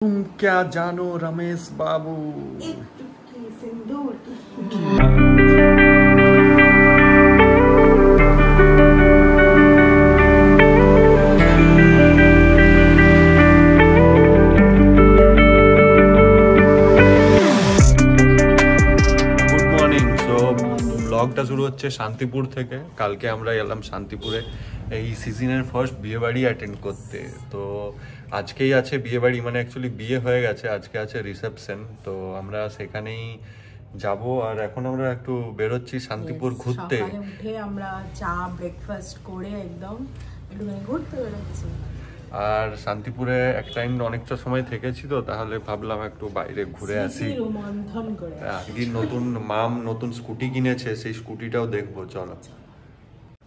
तुम क्या जानो रमेश बाबू। एक चुटकी सिंदूर की। Good morning. সো ব্লগটা শুরু হচ্ছে শান্তিপুর থেকে। কালকে আমরা এলাম শান্তিপুরে এই সিজনের ফার্স্ট বিয়ে বাড়ি অ্যাটেন্ড করতে। তো আজকেই আছে বিয়ে বাড়ি, মানে অ্যাকচুয়ালি বিয়ে হয়ে গেছে, আজকে আছে রিসেপশন। তো আমরা সেখানেই যাব। আর এখন আমরা একটু বেরোচ্ছি শান্তিপুর ঘুরতে। সকালে উঠে আমরা চা ব্রেকফাস্ট করে একদম একটুখানি ঘুরতে বেরোচ্ছি। আর শান্তিপুরে এক টাইম অনেকটা সময় থেকেছি, তো তাহলে ভাবলাম একটু বাইরে ঘুরে আসি। রোমন্থন করে আজকে নতুন স্কুটি কিনেছে, সেই স্কুটিটাও দেখবো, চলো।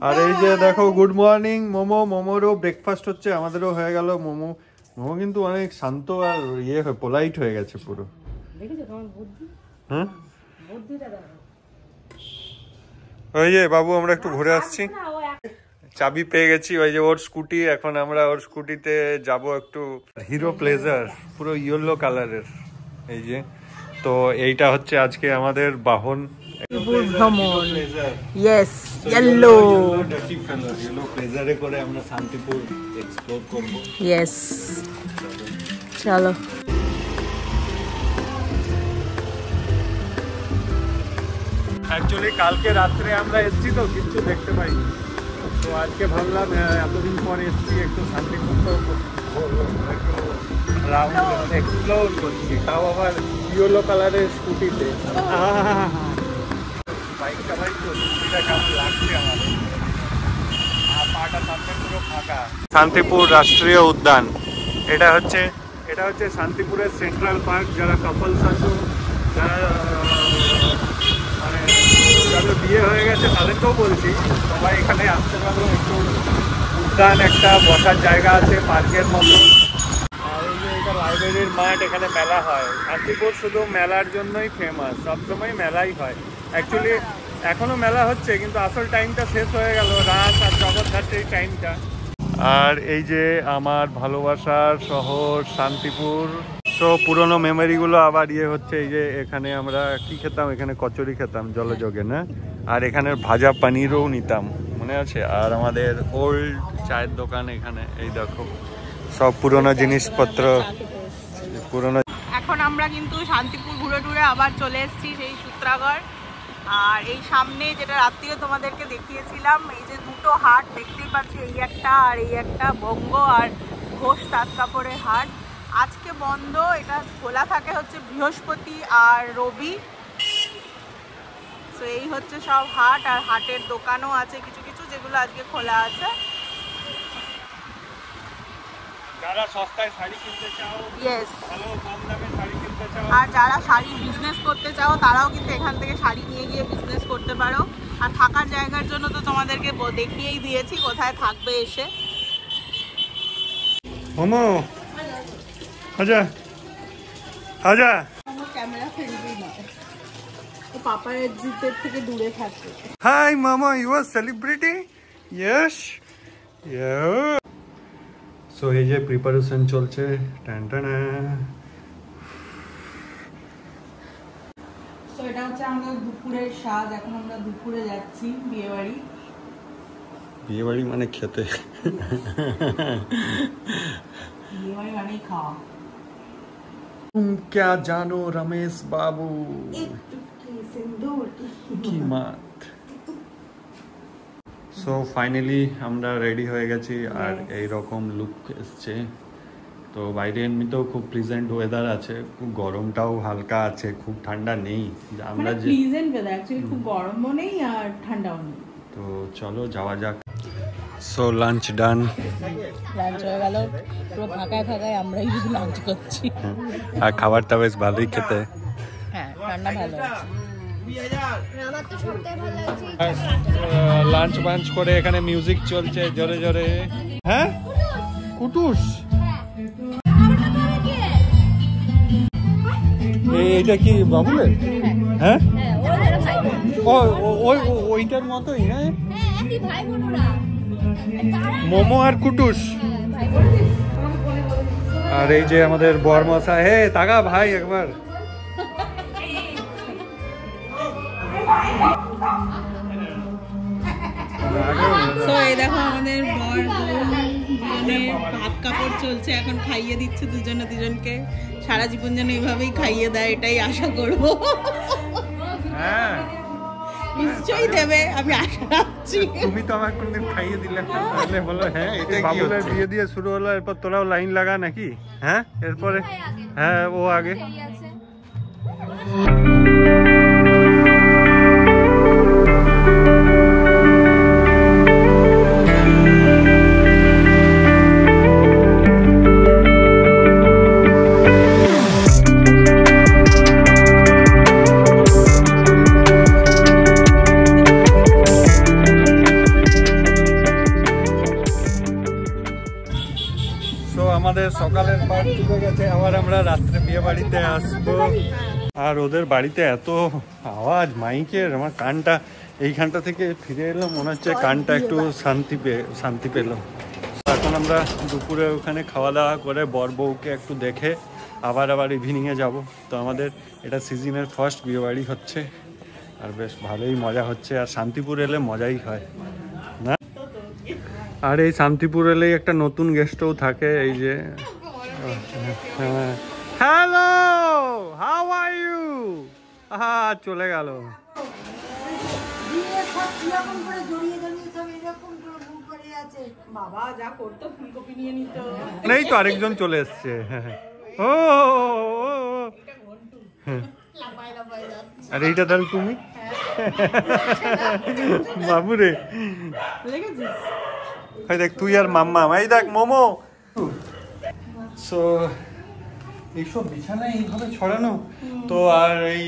আর এই যে দেখো, গুড মর্নিং। মোমোরও ব্রেকফাস্ট হচ্ছে, আমাদেরও হয়ে গেল। মোমো কিন্তু অনেক শান্ত আর পোলাইট হয়ে গেছে পুরো। হ্যাঁ, ওই যে বাবু, আমরা একটু ঘুরে আসছি, চাবি পেয়ে গেছি, ওই যে ওর স্কুটি। এখন আমরা ওর স্কুটিতে যাব একটু। হিরো প্লেজার, পুরো ইয়েলো কালারের। এই যে, তো এইটা হচ্ছে আজকে আমাদের বাহন। ইয়েস, ইয়েলো প্লেজারে করে আমরা শান্তিপুর এক্সপ্লোর করব। ইয়েস, চলো। অ্যাকচুয়ালি কালকে রাত্রে আমরা এসেছি, তো কিছু দেখতে পাইনি। তো আজকে ভাবলাম এতদিন পর এসেছি, একটু শান্তিপুর রাউন্ড এক্সপ্লোর করছি, তাও আবার ইয়েলো কালারের স্কুটিতে। বাইকটা তো স্কুটিটা কেমন লাগছে আমাদের, পাটা সামনে পুরো ফাঁকা। শান্তিপুর রাষ্ট্রীয় উদ্যান, এটা হচ্ছে শান্তিপুরের সেন্ট্রাল পার্ক। যারা কাপলস আছে, যারা মানে যাদের বিয়ে হয়ে গেছে তাদেরকেও বলছি, সবাই এখানে আসতে পারো। একটু উদ্যান, একটা বসার জায়গা আছে পার্কের মতো। আর এই যে এটা লাইব্রেরির মাঠ, এখানে মেলা হয়। শান্তিপুর শুধু মেলার জন্যই ফেমাস, সবসময় মেলাই হয়। অ্যাকচুয়ালি এখনো মেলা হচ্ছে, কিন্তু আসল টাইমটা শেষ হয়ে গেল, রাত আর জগদ্ধাত্রী এই টাইমটা। আর এই যে আমার ভালোবাসার শহর শান্তিপুর। তো পুরোনো মেমোরিগুলো আবার হচ্ছে। এই যে এখানে আমরা কি খেতাম, এখানে কচুরি খেতাম জলযোগে, না? আর এখানের ভাজা পানিরও নিতাম, মনে আছে? আর আমাদের ওল্ড চায়ের দোকান এখানে, এই দেখো সব পুরোনো জিনিসপত্র, পুরোনো। এখন আমরা কিন্তু শান্তিপুর ঘুরে টুরে আবার চলে এসেছি সেই সূত্রাগড়। আর এই সামনে যেটা রাত্রিও তোমাদেরকে দেখিয়েছিলাম, এই যে দুটো হাট দেখতেই পাচ্ছি, এই একটা আর এই একটা, বঙ্গ আর ঘোষ তাঁত কাপড়ের হাট। আজকে বন্ধ, এটা খোলা থাকে হচ্ছে বৃহস্পতি আর রবি। তো এই হচ্ছে সব হাট, আর হাটের দোকানও আছে কিছু কিছু, যেগুলো আজকে খোলা আছে। যারা সস্তায় শাড়ি কিনতে চাও, ইয়েস, ভালো কম দামে শাড়ি কিনতে চাও, আর যারা শাড়ি বিজনেস করতে চাও, তারাও কিন্তু এখান থেকে শাড়ি নিয়ে গিয়ে বিজনেস করতে পারো। আর থাকার জায়গার জন্য তো তোমাদেরকে দেখিয়েই দিয়েছি কোথায় থাকবে এসে। মোমো আজা আজা, ক্যামেরা ফ্রেন্ডলি নয়, তো পাপারাজ্জিদের থেকে দূরে থাকে। হাই মামা, you are celebrity? Yes, so এই যে প্রিপারেশন চলছে। টানটানা। তো এটা হচ্ছে আমাদের দুপুরের স্বাদ। এখন আমরা দুপুরে যাচ্ছি বিয়ে বাড়ি। বিয়ে বাড়ি মানে খেতে, বিয়ে বাড়ি মানেই খাওয়া। तुम क्या जानो रमेश बाबू। एक चुटकी सिंदूर की बात। সো ফাইনালি আমরা রেডি হয়ে গেছি, আর এই রকম লুক এসছে। তো বাইরে এমনিতেও খুব প্লিজেন্ট ওয়েদার আছে, খুব গরমটাও হালকা আছে, খুব ঠান্ডা নেই। আমরা যে প্লিজেন্ট ওয়েদার, অ্যাকচুয়ালি খুব গরমও নেই আর ঠান্ডাও নেই। তো চলো যাওয়া যাক। সো লাঞ্চ ডান, লাঞ্চ হয়ে গেল, পুরো ফাঁকায় ফাঁকায় আমরাই শুধু লাঞ্চ করছি। আর খাবারটা বেশ ভালোই খেতে। হ্যাঁ, রান্না ভালো আছে। লাঞ্চ বাঞ্চ করে এখানে মিউজিক চলছে জোরে জোরে। হ্যাঁ, কুটুস, এইটা কি বাবুলের? হ্যাঁ, ওইটার মতোই। হ্যাঁ, মোমো আর কুটুস। আর এই যে আমাদের বরমশা, হে তাকা ভাই একবার। তো এই দেখো আমাদের বর দুজনের হাত কাপড় চলছে, এখন খাইয়ে দিচ্ছে দুজনে দুজনকে। সারা জীবন যেন এইভাবেই খাইয়ে দেয়, এটাই আশা করবো। হ্যাঁ নিশ্চয়ই দেবে, আমি আশা রাখছি। তুমি তো আমাকে কোনদিন খাইয়ে দিলে না, তাহলে বলো হ্যাঁ এটা কি হচ্ছে। বিয়ে দিয়ে শুরু হলো, এরপর তোরাও লাইন লাগা নাকি? হ্যাঁ এরপরে হ্যাঁ ও আগে। আমাদের সকালের পার চলে গেছে, আবার আমরা রাত্রে বিয়ে বাড়িতে আসবো। আর ওদের বাড়িতে এত আওয়াজ মাইকের, আমার কানটা এইখানটা থেকে ফিরে এলো, মনে হচ্ছে কানটা একটু শান্তি পেল। এখন আমরা দুপুরে ওখানে খাওয়া দাওয়া করে বর বউকে একটু দেখে আবার ইভিনিংয়ে যাব। তো আমাদের এটা সিজনের ফার্স্ট বিয়ে বাড়ি হচ্ছে, আর বেশ ভালোই মজা হচ্ছে। আর শান্তিপুর এলে মজাই হয় না। আর এই শান্তিপুর এলেই একটা নতুন গেস্টও থাকে, এই যে হ্যালো হাউ আর ইউ, চলে গেল। বাবা যা করতো, ফুলকপি নিয়ে নিত। নেই তো, আরেকজন চলে এসছে। ও আর এইটা তাহলে তুমি বাবুরে, দেখ তুই আর মাম্মা, এই দেখ মোমো। সো এইসব বিছানা এইভাবে ছড়ানো। তো আর এই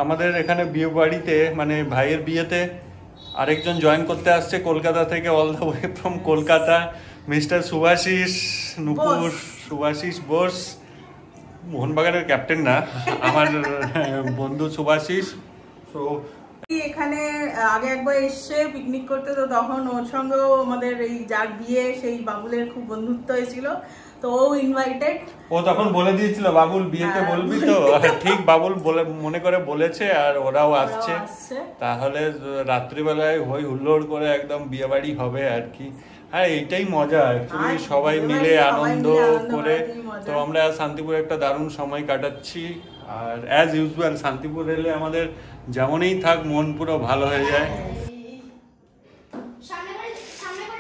আমাদের এখানে বিয়ে বাড়িতে, মানে ভাইয়ের বিয়েতে আরেকজন জয়েন করতে আসছে কলকাতা থেকে, all the way from Kolkata, mister Subhashis Nupur, Subhashis Bose, মোহনবাগানের ক্যাপ্টেন না, আমার বন্ধু সুভাশিস। তো এখানে আগে একবার এসছে পিকনিক করতে, তো তখন ওর সঙ্গেও আমাদের এই যার বিয়ে সেই বাবুলের খুব বন্ধুত্ব হয়েছিল, তো ও ইনভাইটেড। ও তখন বলে দিয়েছিল বাবুল বিয়েতে বলবি তো, ঠিক বাবুল বলে মনে করে বলেছে, আর ওরাও আসছে। তাহলে রাত্রিবেলায় হই হুল্লোড় করে একদম বিয়ে বাড়ি হবে আর কি। হ্যাঁ এইটাই মজা অ্যাকচুয়ালি, সবাই মিলে আনন্দ করে। তো আমরা শান্তিপুরে একটা দারুণ সময় কাটাচ্ছি। আর অ্যাজ ইউজুয়াল শান্তিপুর এলে আমাদের যেমনই থাক মন পুরো ভালো হয়ে যায়।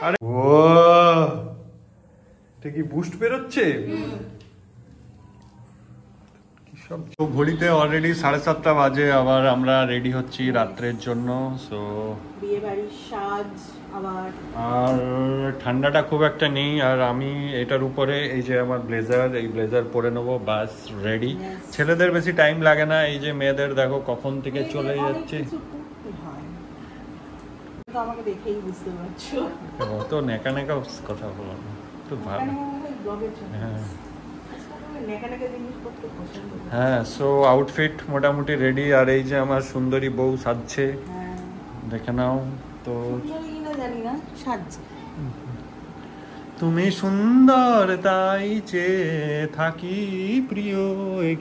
আরে ও এটা কি বুস্ট বেরোচ্ছে? তো ঘড়িতে অলরেডি 7:30 বাজে, আবার আমরা রেডি হচ্ছি রাত্রের জন্য। সো বিয়ে বাড়ির সাজ আবার, আর ঠান্ডাটা খুব একটা নেই। আর আমি এটার উপরে এই যে আমার ব্লেজার, এই ব্লেজার পরে নেবো, বাস রেডি। ছেলেদের বেশি টাইম লাগে না, এই যে মেয়েদের দেখো কখন থেকে চলে যাচ্ছে। আমাকে দেখেই বুঝতে পারছো, অত নেকা কথা বলো না, খুব ভালো। হ্যাঁ সো আউটফিট মোটামুটি রেডি। আর এই যে আমার সুন্দরী বউ সাজছে, দেখে নাও। তো তুমি সুন্দর তাই চেয়ে থাকি প্রিয়,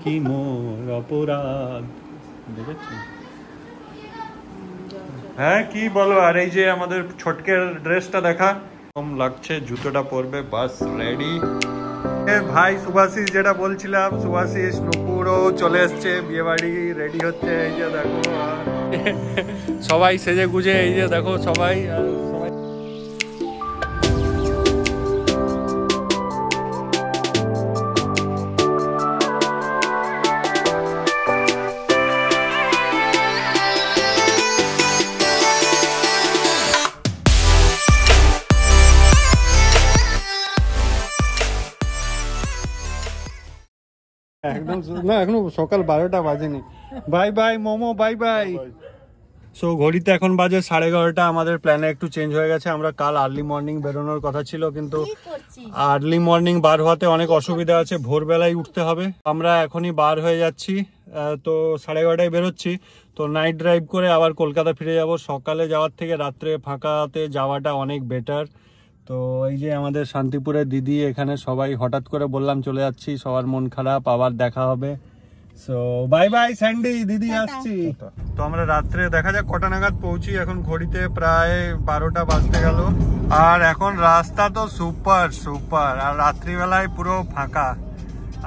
কি মোর অপরাধ, দেখেছি। হ্যাঁ কি বলো। আর এই যে আমাদের ছোটকের ড্রেসটা দেখা কম লাগছে, জুতোটা পরবে, বাস রেডি। ভাই সুভাশিস, যেটা বলছিলাম, সুভাশিস নুপুরও চলে এসছে, বিয়ে বাড়ি রেডি হচ্ছে। এই যে দেখো সবাই সেজে গুজে, এই যে দেখো সবাই একদম না, এখনো সকাল 12টা বাজেনি। Bye bye Momo, bye bye. So ঘড়িতে এখন বাজে 11:30। আমাদের প্ল্যানে একটু চেঞ্জ হয়ে গেছে। আমরা কাল আর্লি মর্নিং বেরোনোর কথা ছিল, কিন্তু আর্লি মর্নিং বার হওয়াতে অনেক অসুবিধা আছে, ভোরবেলায় উঠতে হবে। আমরা এখনই বার হয়ে যাচ্ছি, তো 11:30টায় বেরোচ্ছি। তো নাইট ড্রাইভ করে আবার কলকাতা ফিরে যাব। সকালে যাওয়ার থেকে রাত্রে ফাঁকাতে যাওয়াটা অনেক বেটার। তো এই যে আমাদের শান্তিপুরের দিদি এখানে, সবাই হঠাৎ করে বললাম চলে যাচ্ছি, সবার মন খারাপ, আবার দেখা হবে। সো বাই বাই স্যান্ডি, দিদি আসছি। তো আমরা রাত্রে দেখা যাক কটা নাগাদ পৌঁছি। এখন ঘড়িতে প্রায় 12টা বাজতে গেল। আর এখন রাস্তা তো সুপার সুপার, আর রাত্রিবেলায় পুরো ফাঁকা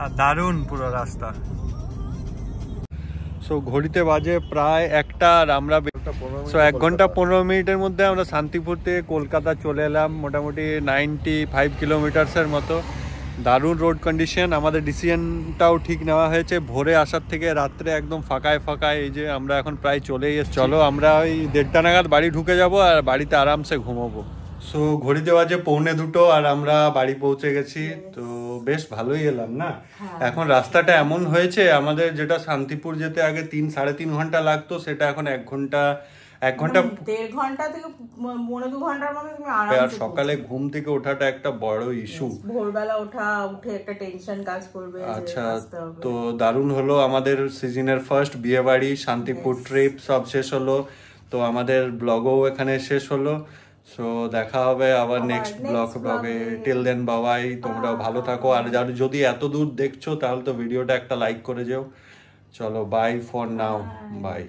আর দারুণ পুরো রাস্তা। সো ঘড়িতে বাজে প্রায় 1টা, আর আমরা 1 ঘন্টা 15 মিনিটের মধ্যে আমরা শান্তিপুর থেকে কলকাতা চলে এলাম। মোটামুটি 95 কিলোমিটার্সের মতো। দারুণ রোড কন্ডিশন। আমাদের ডিসিশনটাও ঠিক নেওয়া হয়েছে, ভোরে আসার থেকে রাত্রে একদম ফাঁকায় ফাঁকায়। এই যে আমরা এখন প্রায় চলেই এসেছি। চলো আমরা ওই 1:30 নাগাদ বাড়ি ঢুকে যাব আর বাড়িতে আরামসে ঘুমাবো। সো ঘড়িতে বাজে 1:45 আর আমরা বাড়ি পৌঁছে গেছি। তো বেশ ভালোই এলাম না। এখন রাস্তাটা এমন হয়েছে, আমাদের যেটা শান্তিপুর যেতে আগে 3-3.5 ঘন্টা লাগতো, সেটা এখন 1 ঘন্টা 1.5 ঘন্টা থেকে 1.5-2 ঘন্টার মধ্যে তুমি আরামসে। আর সকালে ঘুম থেকে ওঠাটা একটা বড় ইস্যু। ভোরবেলা উঠে একটা টেনশন কাজ করবে। আচ্ছা, তো দারুণ হলো। আমাদের সিজনের ফার্স্ট বিয়ে বাড়ি, শান্তিপুর ট্রিপ সব শেষ হলো। তো আমাদের ব্লগও এখানে শেষ হলো। সো দেখা হবে আবার নেক্সট ব্লগে। টিল দেন বাবাই, তোমরা ভালো থাকো। আর যারা যদি এত দূর দেখছো তাহলে তো ভিডিওটা একটা লাইক করে যেও। চলো বাই ফর নাও, বাই।